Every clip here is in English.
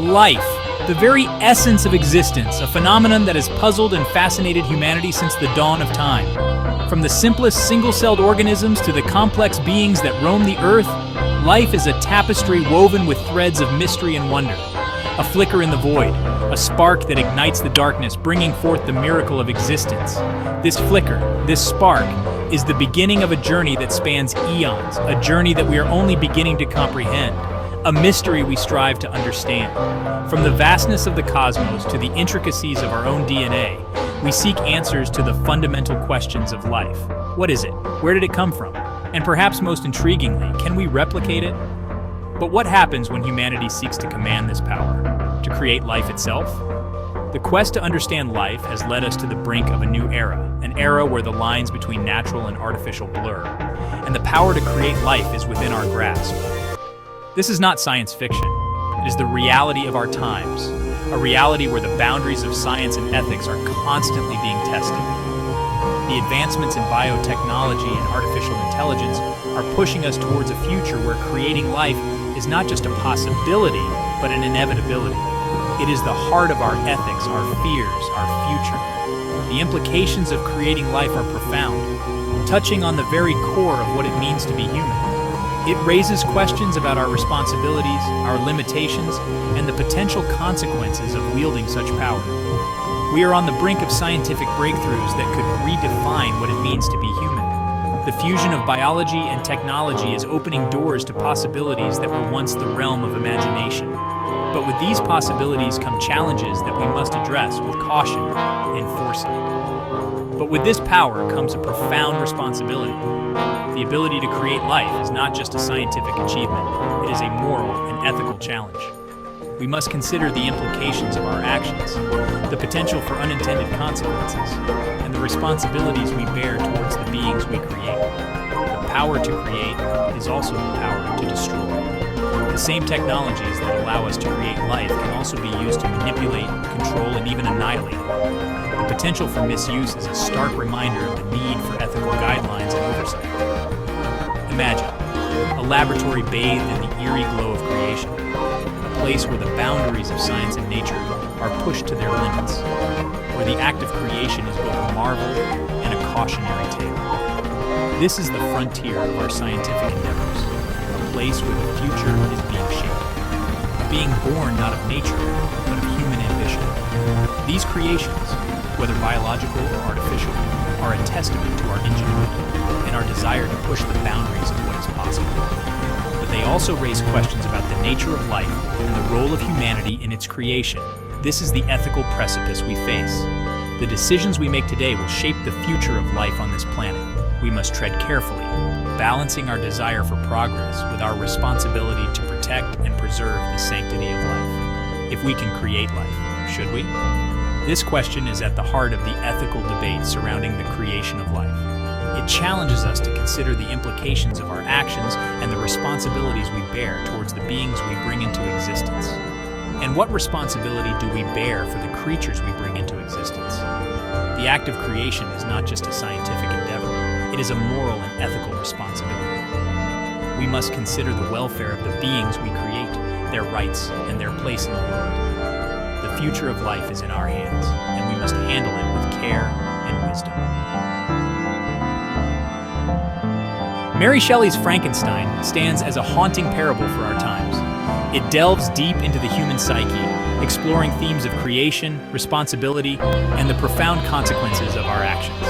Life, the very essence of existence, a phenomenon that has puzzled and fascinated humanity since the dawn of time. From the simplest single-celled organisms to the complex beings that roam the earth, life is a tapestry woven with threads of mystery and wonder. A flicker in the void, a spark that ignites the darkness, bringing forth the miracle of existence. This flicker, this spark, is the beginning of a journey that spans eons, a journey that we are only beginning to comprehend, a mystery we strive to understand. From the vastness of the cosmos to the intricacies of our own DNA, we seek answers to the fundamental questions of life. What is it? Where did it come from? And perhaps most intriguingly, can we replicate it? But what happens when humanity seeks to command this power? To create life itself? The quest to understand life has led us to the brink of a new era, an era where the lines between natural and artificial blur, and the power to create life is within our grasp. This is not science fiction. It is the reality of our times, a reality where the boundaries of science and ethics are constantly being tested. The advancements in biotechnology and artificial intelligence are pushing us towards a future where creating life is not just a possibility, but an inevitability. It is the heart of our ethics, our fears, our future. The implications of creating life are profound, touching on the very core of what it means to be human. It raises questions about our responsibilities, our limitations, and the potential consequences of wielding such power. We are on the brink of scientific breakthroughs that could redefine what it means to be human. The fusion of biology and technology is opening doors to possibilities that were once the realm of imagination. But with these possibilities come challenges that we must address with caution and foresight. But with this power comes a profound responsibility. The ability to create life is not just a scientific achievement, it is a moral and ethical challenge. We must consider the implications of our actions, the potential for unintended consequences, and the responsibilities we bear towards the beings we create. The power to create is also the power to destroy. The same technologies that allow us to create life can also be used to manipulate, control, and even annihilate it. The potential for misuse is a stark reminder of the need for ethical guidelines and oversight. Imagine a laboratory bathed in the eerie glow of creation, a place where the boundaries of science and nature are pushed to their limits, where the act of creation is both a marvel and a cautionary tale. This is the frontier of our scientific endeavors, a place where the future is being shaped, being born not of nature, but of human ambition. These creations, whether biological or artificial, are a testament to our ingenuity and our desire to push the boundaries of what is possible. But they also raise questions about the nature of life and the role of humanity in its creation. This is the ethical precipice we face. The decisions we make today will shape the future of life on this planet. We must tread carefully, balancing our desire for progress with our responsibility to protect and preserve the sanctity of life. If we can create life, should we? This question is at the heart of the ethical debate surrounding the creation of life. It challenges us to consider the implications of our actions and the responsibilities we bear towards the beings we bring into existence. And what responsibility do we bear for the creatures we bring into existence? The act of creation is not just a scientific endeavor, it is a moral and ethical responsibility. We must consider the welfare of the beings we create, their rights, and their place in the world. The future of life is in our hands, and we must handle it with care and wisdom. Mary Shelley's Frankenstein stands as a haunting parable for our times. It delves deep into the human psyche, exploring themes of creation, responsibility, and the profound consequences of our actions.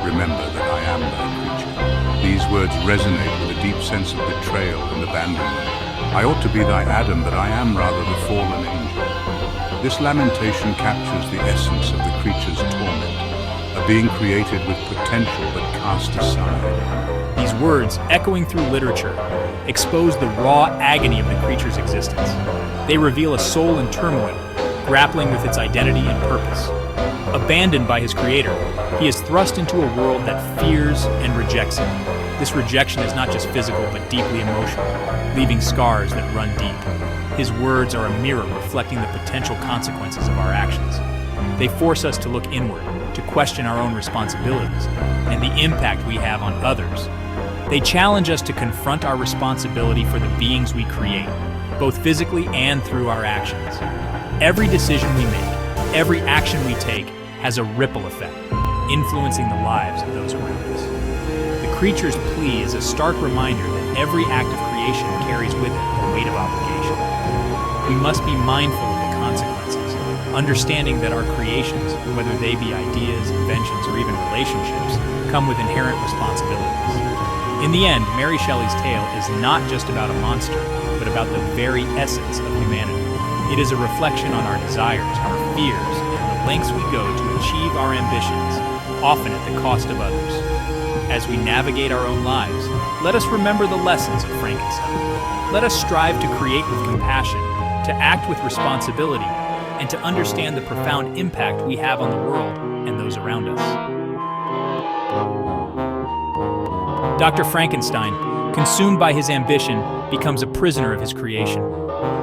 Remember that I am thy creature. These words resonate with a deep sense of betrayal and abandonment. I ought to be thy Adam, but I am rather the fallen angel. This lamentation captures the essence of the creature's torment, a being created with potential but cast aside. These words, echoing through literature, expose the raw agony of the creature's existence. They reveal a soul in turmoil, grappling with its identity and purpose. Abandoned by his creator, he is thrust into a world that fears and rejects him. This rejection is not just physical but deeply emotional, leaving scars that run deep. His words are a mirror reflecting the potential consequences of our actions. They force us to look inward, to question our own responsibilities, and the impact we have on others. They challenge us to confront our responsibility for the beings we create, both physically and through our actions. Every decision we make, every action we take, has a ripple effect, influencing the lives of those around us. The creature's plea is a stark reminder that every act of creation carries with it a weight of obligation. We must be mindful of the consequences, understanding that our creations, whether they be ideas, inventions, or even relationships, come with inherent responsibilities. In the end, Mary Shelley's tale is not just about a monster, but about the very essence of humanity. It is a reflection on our desires, our fears, and the lengths we go to achieve our ambitions, often at the cost of others. As we navigate our own lives, let us remember the lessons of Frankenstein. Let us strive to create with compassion, to act with responsibility, and to understand the profound impact we have on the world and those around us. Dr. Frankenstein, consumed by his ambition, becomes a prisoner of his creation.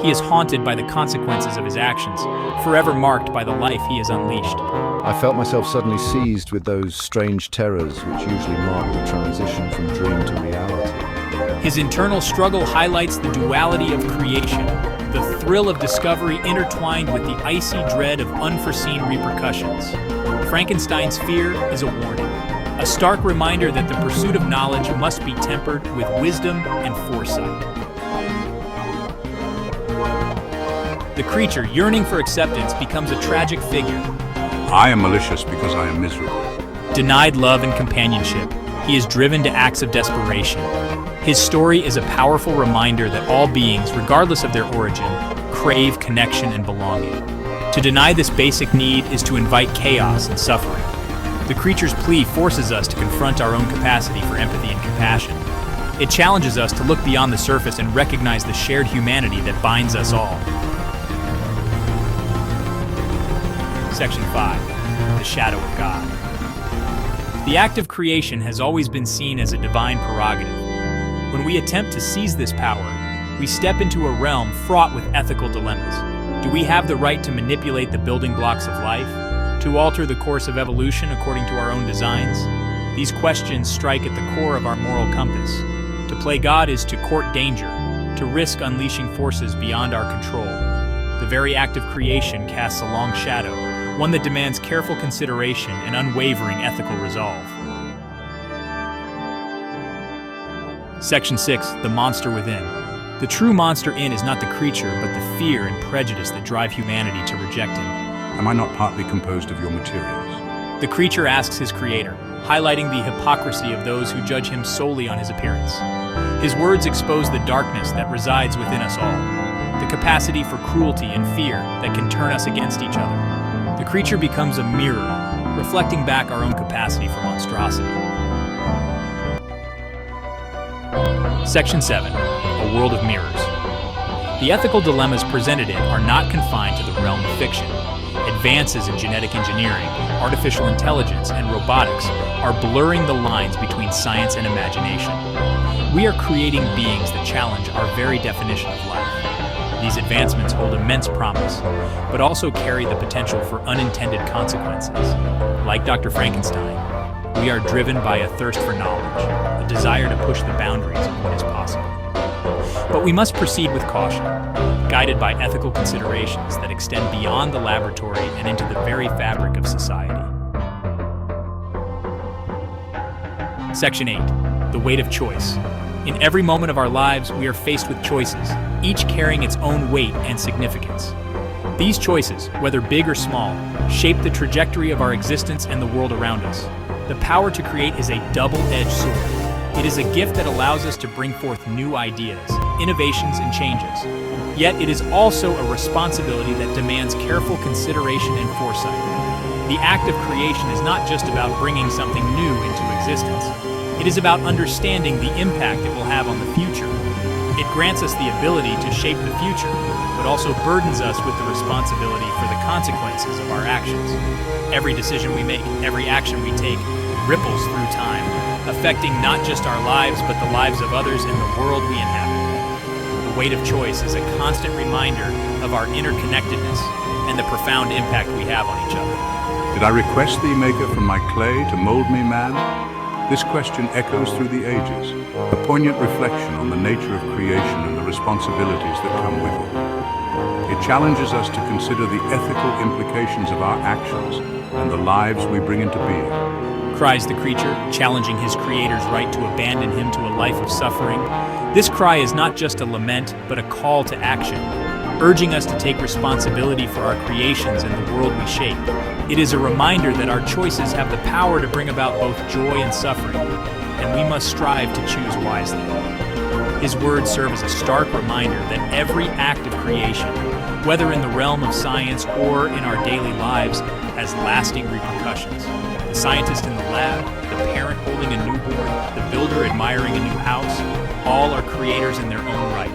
He is haunted by the consequences of his actions, forever marked by the life he has unleashed. I felt myself suddenly seized with those strange terrors which usually mark the transition from dream to reality. His internal struggle highlights the duality of creation, the thrill of discovery intertwined with the icy dread of unforeseen repercussions. Frankenstein's fear is a warning, a stark reminder that the pursuit of knowledge must be tempered with wisdom and foresight. The creature, yearning for acceptance, becomes a tragic figure. I am malicious because I am miserable. Denied love and companionship, he is driven to acts of desperation. His story is a powerful reminder that all beings, regardless of their origin, crave connection and belonging. To deny this basic need is to invite chaos and suffering. The creature's plea forces us to confront our own capacity for empathy and compassion. It challenges us to look beyond the surface and recognize the shared humanity that binds us all. Section 5. The Shadow of God. The act of creation has always been seen as a divine prerogative. When we attempt to seize this power, we step into a realm fraught with ethical dilemmas. Do we have the right to manipulate the building blocks of life? To alter the course of evolution according to our own designs? These questions strike at the core of our moral compass. To play God is to court danger, to risk unleashing forces beyond our control. The very act of creation casts a long shadow, one that demands careful consideration and unwavering ethical resolve. Section 6. The Monster Within. The true monster in is not the creature, but the fear and prejudice that drive humanity to reject him. Am I not partly composed of your materials? The creature asks his creator, highlighting the hypocrisy of those who judge him solely on his appearance. His words expose the darkness that resides within us all, the capacity for cruelty and fear that can turn us against each other. The creature becomes a mirror, reflecting back our own capacity for monstrosity. Section 7. A World of Mirrors. The ethical dilemmas presented in are not confined to the realm of fiction. Advances in genetic engineering, artificial intelligence, and robotics are blurring the lines between science and imagination. We are creating beings that challenge our very definition of life. These advancements hold immense promise, but also carry the potential for unintended consequences. Like Dr. Frankenstein, we are driven by a thirst for knowledge, a desire to push the boundaries of what is possible. But we must proceed with caution, guided by ethical considerations that extend beyond the laboratory and into the very fabric of society. Section 8. The Weight of Choice. In every moment of our lives, we are faced with choices, each carrying its own weight and significance. These choices, whether big or small, shape the trajectory of our existence and the world around us. The power to create is a double-edged sword. It is a gift that allows us to bring forth new ideas, innovations, and changes. Yet it is also a responsibility that demands careful consideration and foresight. The act of creation is not just about bringing something new into existence. It is about understanding the impact it will have on the future. It grants us the ability to shape the future, but also burdens us with the responsibility for the consequences of our actions. Every decision we make, every action we take, ripples through time, affecting not just our lives, but the lives of others and the world we inhabit. The weight of choice is a constant reminder of our interconnectedness and the profound impact we have on each other. Did I request thee, Maker, from my clay to mold me man? This question echoes through the ages, a poignant reflection on the nature of creation and the responsibilities that come with it. It challenges us to consider the ethical implications of our actions and the lives we bring into being. Cries the creature, challenging his creator's right to abandon him to a life of suffering. This cry is not just a lament, but a call to action, urging us to take responsibility for our creations and the world we shape. It is a reminder that our choices have the power to bring about both joy and suffering, and we must strive to choose wisely. His words serve as a stark reminder that every act of creation, whether in the realm of science or in our daily lives, has lasting repercussions. The scientist in the lab, the parent holding a newborn, the builder admiring a new house, all are creators in their own right,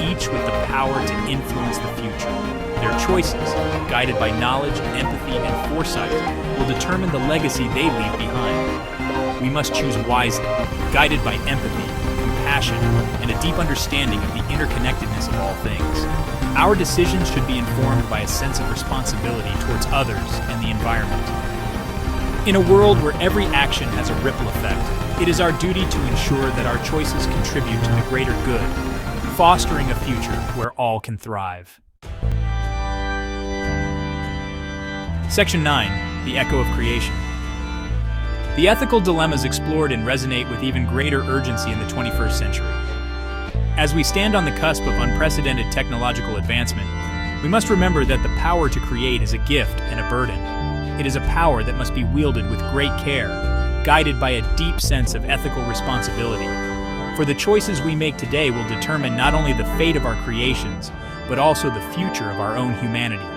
each with the power to influence the future. Their choices, guided by knowledge, empathy, and foresight, will determine the legacy they leave behind. We must choose wisely, guided by empathy, compassion, and a deep understanding of the interconnectedness of all things. Our decisions should be informed by a sense of responsibility towards others and the environment. In a world where every action has a ripple effect, it is our duty to ensure that our choices contribute to the greater good, fostering a future where all can thrive. Section 9. The Echo of Creation. The ethical dilemmas explored and resonate with even greater urgency in the 21st century. As we stand on the cusp of unprecedented technological advancement, we must remember that the power to create is a gift and a burden. It is a power that must be wielded with great care, guided by a deep sense of ethical responsibility. For the choices we make today will determine not only the fate of our creations, but also the future of our own humanity.